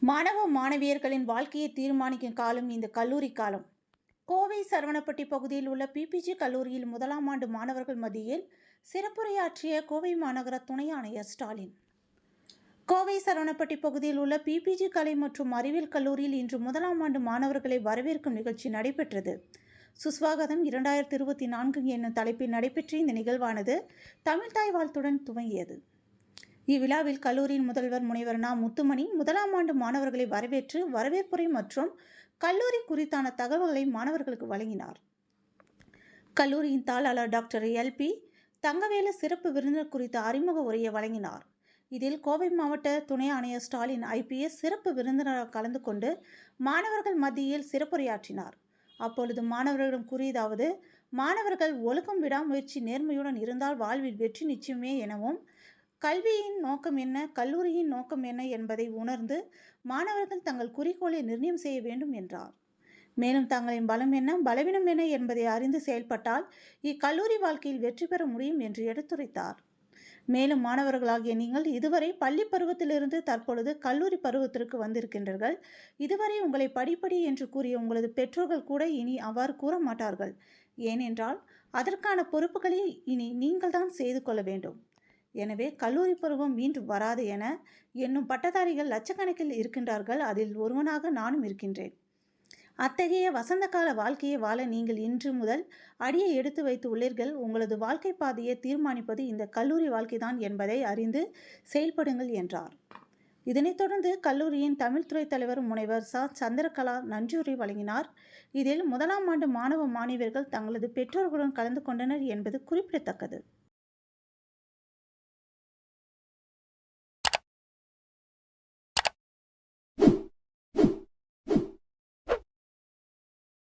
மாணவ மாணவியர்களின் வாழ்க்கையை தீர்மானிக்கும் காலம் இந்த கல்லூரி காலம். கோவை சரவணப்பட்டி பகுதியில் உள்ள பிபிஜி கல்லூரியில் முதலாம் ஆண்டு மாணவர்கள் மத்தியில் சிறப்புரையாற்றிய கோவை மாநகர துணை ஆணையர் ஸ்டாலின். கோவை சரவணப்பட்டி பகுதியில் உள்ள பிபிஜி கலை மற்றும் அறிவியல் கல்லூரியில் இன்று முதலாம் ஆண்டு மாணவர்களை வரவேற்கும் நிகழ்ச்சி நடைபெற்றது. சுஸ்வாகதம் 2024 என்னும் தலைப்பில் நடைபெற்ற இந்த நிகழ்வானது தமிழ்தாய் வாழ்த்துடன் துவங்கியது. இவ்விழாவில் கல்லூரியின் முதல்வர் முனைவர் நா. முத்துமணி முதலாம் ஆண்டு மாணவர்களை வரவேற்று வரவேற்புரை மற்றும் கல்லூரி குறித்தான தகவல்களை மாணவர்களுக்கு வழங்கினார். கல்லூரியின் தாளாளர் டாக்டர் எல்.பி. தங்கவேலு சிறப்பு விருந்தினர் குறித்த அறிமுக உரையை வழங்கினார். இதில் கோவை மாவட்ட துணை ஆணையர் ஸ்டாலின் IPS சிறப்பு விருந்தினராக கலந்து கொண்டு மாணவர்கள் மத்தியில் சிறப்புரையாற்றினார். அப்பொழுது மாணவர்களிடம் கூறியதாவது: மாணவர்கள் ஒழுக்கம், விடாமுயற்சி, நேர்மையுடன் இருந்தால் வாழ்வில் வெற்றி நிச்சயமே எனவும், கல்வியின் நோக்கம் என்ன, கல்லூரியின் நோக்கம் என்ன என்பதை உணர்ந்து மாணவர்கள் தங்கள் குறிக்கோளை நிர்ணயம் செய்ய வேண்டும் என்றார். மேலும் தங்களின் பலம் என்ன, பலவீனம் என்ன என்பதை அறிந்து செயல்பட்டால் இக்கல்லூரி வாழ்க்கையில் வெற்றி பெற முடியும் என்று எடுத்துரைத்தார். மேலும் மாணவர்களாகிய நீங்கள் இதுவரை பள்ளி பருவத்திலிருந்து தற்பொழுது கல்லூரி பருவத்திற்கு வந்திருக்கின்றீர்கள். இதுவரை உங்களை படிப்படி என்று கூறிய உங்களது பெற்றோர்கள் கூட இனி அவ்வாறு கூற மாட்டார்கள். ஏனென்றால் அதற்கான பொறுப்புகளை இனி நீங்கள் தான் செய்து கொள்ள வேண்டும். எனவே கல்லூரி பருவம் மீண்டும் வராது என எண்ணும் பட்டதாரிகள் லட்சக்கணக்கில் இருக்கின்றார்கள். அதில் ஒருவனாக நானும் இருக்கின்றேன். அத்தகைய வசந்த கால வாழ்க்கையை வாழ நீங்கள் இன்று முதல் அடியை எடுத்து வைத்து உள்ளீர்கள். உங்களது வாழ்க்கை பாதையை தீர்மானிப்பது இந்த கல்லூரி வாழ்க்கைதான் என்பதை அறிந்து செயல்படுங்கள் என்றார். இதனைத் தொடர்ந்து கல்லூரியின் தமிழ்துறை தலைவர் முனைவர் ச. சந்திரகலா நன்றியுரை வழங்கினார். இதில் முதலாம் ஆண்டு மாணவ மாணவியர்கள் தங்களது பெற்றோர்களுடன் கலந்து கொண்டனர் என்பது குறிப்பிடத்தக்கது.